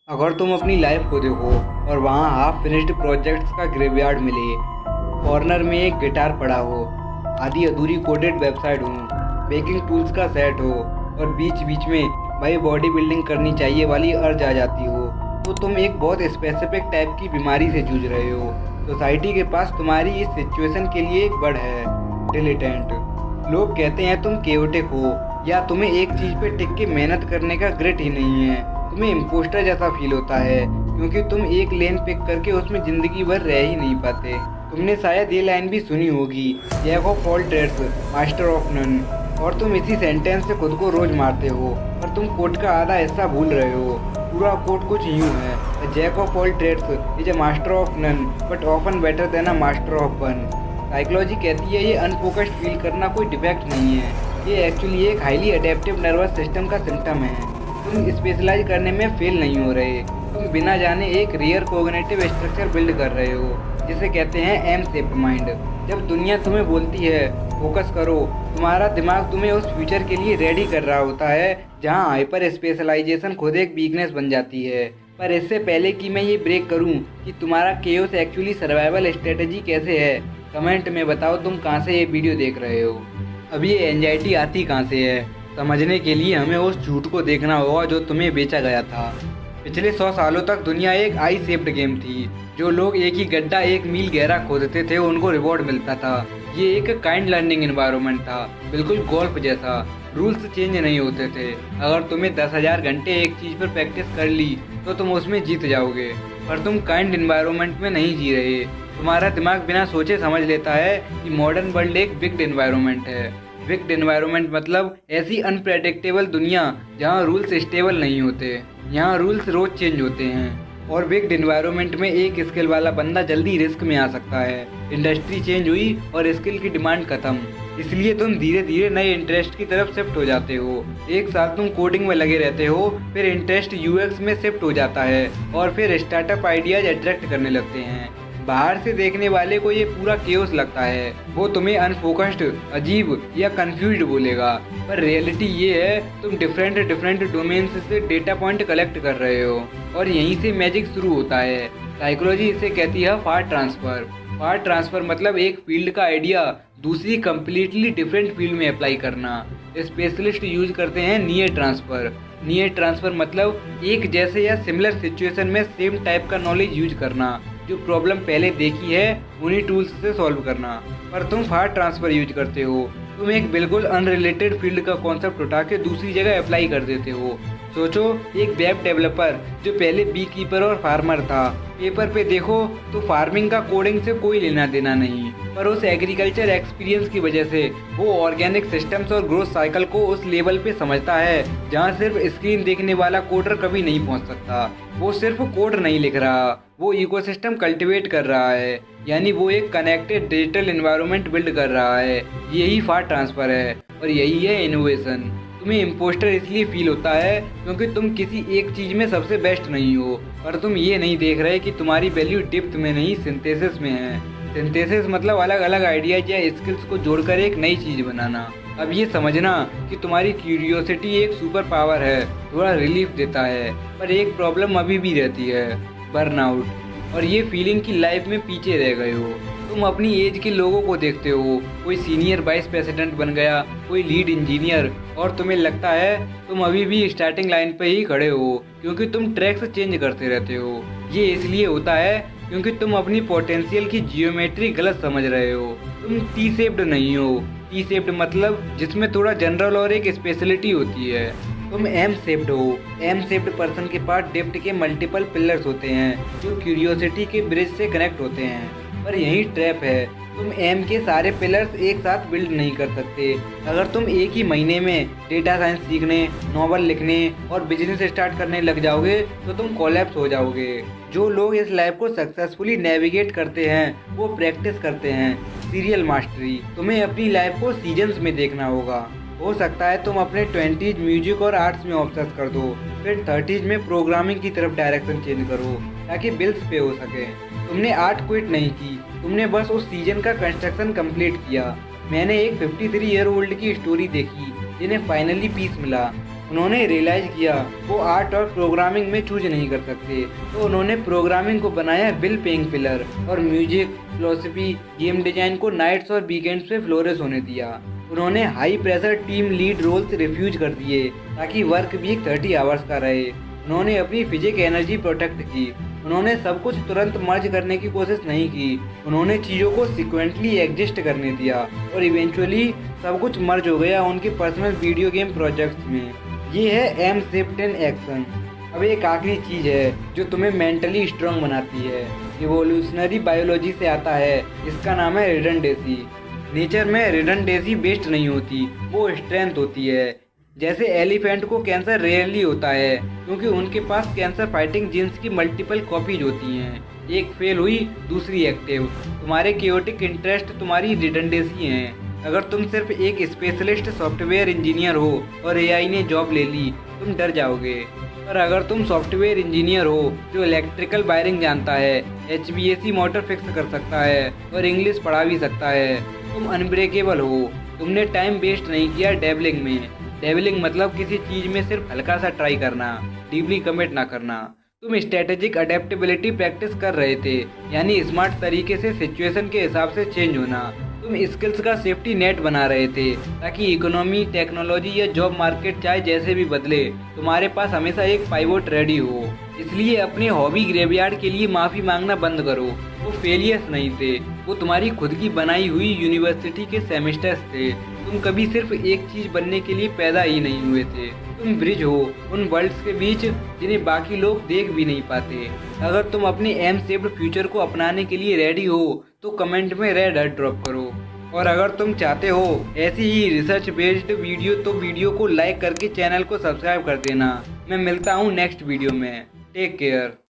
अगर तुम अपनी लाइफ को देखो और वहाँ हाफ फिनिश्ड प्रोजेक्ट्स का ग्रेवयार्ड मिले, कॉर्नर में एक गिटार पड़ा हो, आधी अधूरी कोडेड वेबसाइट हो, बेकिंग टूल्स का सेट हो और बीच बीच में भाई बॉडी बिल्डिंग करनी चाहिए वाली अर्ज आ जाती हो, तो तुम एक बहुत स्पेसिफिक टाइप की बीमारी से जूझ रहे हो। सोसाइटी के पास तुम्हारी इस सिचुएशन के लिए एक वर्ड है, डिलिटेंट। लोग कहते हैं तुम केओटिक हो या तुम्हें एक चीज़ पे टिक के मेहनत करने का ग्रिट ही नहीं है। तुम्हें इम्पोस्टर जैसा फील होता है क्योंकि तुम एक लेन पिक करके उसमें ज़िंदगी भर रह ही नहीं पाते। तुमने शायद ये लाइन भी सुनी होगी, jack of all trades master of none, और तुम इसी सेंटेंस से खुद को रोज मारते हो। पर तुम कोट का आधा हिस्सा भूल रहे हो। पूरा कोट कुछ यूँ है, jack of all trades is a master of none but often better than a master of one. Psychology कहती है ये अनफोकस्ड फील करना कोई डिफेक्ट नहीं है, ये एक्चुअली एक हाईली अडेप्टिव नर्वस सिस्टम का सिम्टम है। तुम स्पेशलाइज करने में फेल नहीं हो रहे, तुम बिना जाने एक रियर कोग्निटिव स्ट्रक्चर बिल्ड कर रहे हो जिसे कहते हैं एम शेप्ड माइंड। जब दुनिया तुम्हें बोलती है फोकस करो, तुम्हारा दिमाग तुम्हें उस फ्यूचर के लिए रेडी कर रहा होता है जहां हाइपर स्पेशलाइजेशन खुद एक वीकनेस बन जाती है। पर इससे पहले कि मैं ये ब्रेक करूं कि तुम्हारा केओस एक्चुअली सर्वाइवल स्ट्रेटजी कैसे है, कमेंट में बताओ तुम कहाँ से ये वीडियो देख रहे हो। अब ये एंजाइटी आती कहाँ से है, समझने के लिए हमें उस झूठ को देखना होगा जो तुम्हें बेचा गया था। पिछले 100 सालों तक दुनिया एक आई शेप्ड गेम थी। जो लोग एक ही गड्ढा 1 मील गहरा खोदते थे उनको रिवॉर्ड मिलता था। ये एक काइंड लर्निंग एनवायरनमेंट था, बिल्कुल गोल्फ जैसा। रूल्स चेंज नहीं होते थे। अगर तुम्हें 10,000 घंटे एक चीज़ पर प्रैक्टिस कर ली तो तुम उसमें जीत जाओगे। पर तुम काइंड एनवायरनमेंट में नहीं जी रहे। तुम्हारा दिमाग बिना सोचे समझ लेता है कि मॉडर्न वर्ल्ड एक विक्ड एनवायरनमेंट है। विक्ड एनवायरनमेंट मतलब ऐसी अनप्रेडिक्टेबल दुनिया जहाँ रूल्स स्टेबल नहीं होते। यहाँ रूल्स रोज चेंज होते हैं और विक्ड एनवायरनमेंट में एक स्किल वाला बंदा जल्दी रिस्क में आ सकता है। इंडस्ट्री चेंज हुई और स्किल की डिमांड खत्म, इसलिए तुम धीरे धीरे नए इंटरेस्ट की तरफ शिफ्ट हो जाते हो। एक साल तुम कोडिंग में लगे रहते हो, फिर इंटरेस्ट यूएक्स में शिफ्ट हो जाता है और फिर स्टार्टअप आइडियाज अट्रैक्ट करने लगते हैं। बाहर से देखने वाले को ये पूरा केओस लगता है, वो तुम्हें अनफोकस्ड, अजीब या कंफ्यूज्ड बोलेगा। पर रियलिटी ये है तुम डिफरेंट डोमेन्स से डेटा पॉइंट कलेक्ट कर रहे हो और यहीं से मैजिक शुरू होता है। साइकोलॉजी इसे कहती है फार ट्रांसफर। फार ट्रांसफर मतलब एक फील्ड का आइडिया दूसरी कंप्लीटली डिफरेंट फील्ड में अप्लाई करना। स्पेशलिस्ट यूज करते हैं नियर ट्रांसफर। नियर ट्रांसफर मतलब एक जैसे या सिमिलर सिचुएशन में सेम टाइप का नॉलेज यूज करना, जो प्रॉब्लम पहले देखी है उन्हीं टूल्स से सॉल्व करना। पर तुम फार ट्रांसफर यूज करते हो, तुम एक बिल्कुल अनरिलेटेड फील्ड का कॉन्सेप्ट उठा के दूसरी जगह अप्लाई कर देते हो। सोचो एक वेब डेवलपर जो पहले बी कीपर और फार्मर था, पेपर पे देखो तो फार्मिंग का कोडिंग से कोई लेना देना नहीं, पर उस एग्रीकल्चर एक्सपीरियंस की वजह से वो ऑर्गेनिक सिस्टम्स और ग्रोथ साइकिल को उस लेवल पे समझता है जहाँ सिर्फ स्क्रीन देखने वाला कोडर कभी नहीं पहुँच सकता। वो सिर्फ कोड नहीं लिख रहा, वो इकोसिस्टम कल्टीवेट कर रहा है, यानी वो एक कनेक्टेड डिजिटल एनवायरनमेंट बिल्ड कर रहा है। यही फार ट्रांसफर है और यही है इनोवेशन। तुम्हें इम्पोस्टर इसलिए फील होता है क्योंकि तुम किसी एक चीज़ में सबसे बेस्ट नहीं हो, पर तुम ये नहीं देख रहे कि तुम्हारी वैल्यू डेप्थ में नहीं सिंथेसिस में है। सिंथेसिस मतलब अलग अलग आइडियाज या स्किल्स को जोड़कर एक नई चीज़ बनाना। अब ये समझना कि तुम्हारी क्यूरियोसिटी एक सुपर पावर है, थोड़ा रिलीफ देता है। पर एक प्रॉब्लम अभी भी रहती है, बर्नआउट। और ये फीलिंग की लाइफ में पीछे रह गए हो। तुम अपनी एज के लोगों को देखते हो, कोई सीनियर वाइस प्रेसिडेंट बन गया, कोई लीड इंजीनियर, और तुम्हें लगता है तुम अभी भी स्टार्टिंग लाइन पे ही खड़े हो क्योंकि तुम ट्रैक्स चेंज करते रहते हो। ये इसलिए होता है क्योंकि तुम अपनी पोटेंशियल की जियोमेट्री गलत समझ रहे हो। तुम टी शेप्ड नहीं हो। टी शेप्ड मतलब जिसमें थोड़ा जनरल और एक स्पेशलिटी होती है। तुम एम शेप्ड हो। एम शेप्ड पर्सन के पास डेप्थ के मल्टीपल पिलर्स होते हैं जो क्यूरियोसिटी के ब्रिज से कनेक्ट होते हैं। पर यही ट्रैप है, तुम एम के सारे पिलर्स एक साथ बिल्ड नहीं कर सकते। अगर तुम एक ही महीने में डेटा साइंस सीखने, नॉवल लिखने और बिजनेस स्टार्ट करने लग जाओगे तो तुम कोलैप्स हो जाओगे। जो लोग इस लाइफ को सक्सेसफुली नेविगेट करते हैं वो प्रैक्टिस करते हैं सीरियल मास्टरी। तुम्हें अपनी लाइफ को सीजन्स में देखना होगा। हो सकता है तुम अपने 20s म्यूजिक और आर्ट्स में ऑब्सेस कर दो, फिर 30s में प्रोग्रामिंग की तरफ डायरेक्शन चेंज करो ताकि बिल्स पे हो सके। तुमने आर्ट क्विट नहीं की, तुमने बस उस सीजन का कंस्ट्रक्शन कंप्लीट किया। मैंने एक 53 ईयर ओल्ड की स्टोरी देखी जिन्हें फाइनली पीस मिला। उन्होंने रियलाइज किया वो आर्ट और प्रोग्रामिंग में चूज नहीं कर सकते, तो उन्होंने प्रोग्रामिंग को बनाया बिल पेइंग पिलर और म्यूजिक, फिलोसफी, गेम डिजाइन को नाइट्स और वीकेंड्स पे फ्लोरिश होने दिया। उन्होंने high pressure team lead roles refuse कर दिए ताकि वर्क वीक 30 आवर्स का रहे। उन्होंने अपनी फिजिक एनर्जी प्रोटेक्ट की। उन्होंने सब कुछ तुरंत मर्ज करने की कोशिश नहीं की। उन्होंने चीज़ों को सिक्वेंटली एग्जिस्ट करने दिया और इवेंचुअली सब कुछ मर्ज हो गया उनके पर्सनल वीडियो गेम प्रोजेक्ट्स में। ये है एम शिफ्ट इन एक्शन। अब एक आखिरी चीज़ है जो तुम्हें मेंटली स्ट्रांग बनाती है। इवोल्यूशनरी बायोलॉजी से आता है, इसका नाम है रिडंडेंसी। नेचर में रिडंडेंसी बेस्ड नहीं होती, वो स्ट्रेंथ होती है। जैसे एलिफेंट को कैंसर रेयरली होता है क्योंकि उनके पास कैंसर फाइटिंग जीन्स की मल्टीपल कॉपीज होती हैं, एक फेल हुई दूसरी एक्टिव। तुम्हारे केओटिक इंटरेस्ट तुम्हारी रिडंडेंसी हैं। अगर तुम सिर्फ एक स्पेशलिस्ट सॉफ्टवेयर इंजीनियर हो और एआई ने जॉब ले ली, तुम डर जाओगे। पर अगर तुम सॉफ्टवेयर इंजीनियर हो जो इलेक्ट्रिकल वायरिंग जानता है, HVAC मोटर फिक्स कर सकता है और इंग्लिश पढ़ा भी सकता है, तुम अनब्रेकेबल हो। तुमने टाइम वेस्ट नहीं किया डेवलिंग में। डेवलिंग मतलब किसी चीज़ में सिर्फ हल्का सा ट्राई करना, डीपली कमिट ना करना। तुम स्ट्रेटेजिक अडेप्टेबिलिटी प्रैक्टिस कर रहे थे, यानी स्मार्ट तरीके से सिचुएशन के हिसाब से चेंज होना। तुम स्किल्स का सेफ्टी नेट बना रहे थे ताकि इकोनॉमी, टेक्नोलॉजी या जॉब मार्केट चाहे जैसे भी बदले, तुम्हारे पास हमेशा एक पाइवोट रेडी हो। इसलिए अपने हॉबी ग्रेवयार्ड के लिए माफ़ी मांगना बंद करो। वो फेलियर्स नहीं थे, वो तुम्हारी खुद की बनाई हुई यूनिवर्सिटी के सेमेस्टर्स थे। तुम कभी सिर्फ एक चीज़ बनने के लिए पैदा ही नहीं हुए थे। तुम ब्रिज हो उन वर्ल्ड्स के बीच जिन्हें बाकी लोग देख भी नहीं पाते। अगर तुम अपने एम शेप्ड फ्यूचर को अपनाने के लिए रेडी हो तो कमेंट में रेड हार्ट ड्रॉप करो। और अगर तुम चाहते हो ऐसी ही रिसर्च बेस्ड वीडियो तो वीडियो को लाइक करके चैनल को सब्सक्राइब कर देना। मैं मिलता हूँ नेक्स्ट वीडियो में। Take care.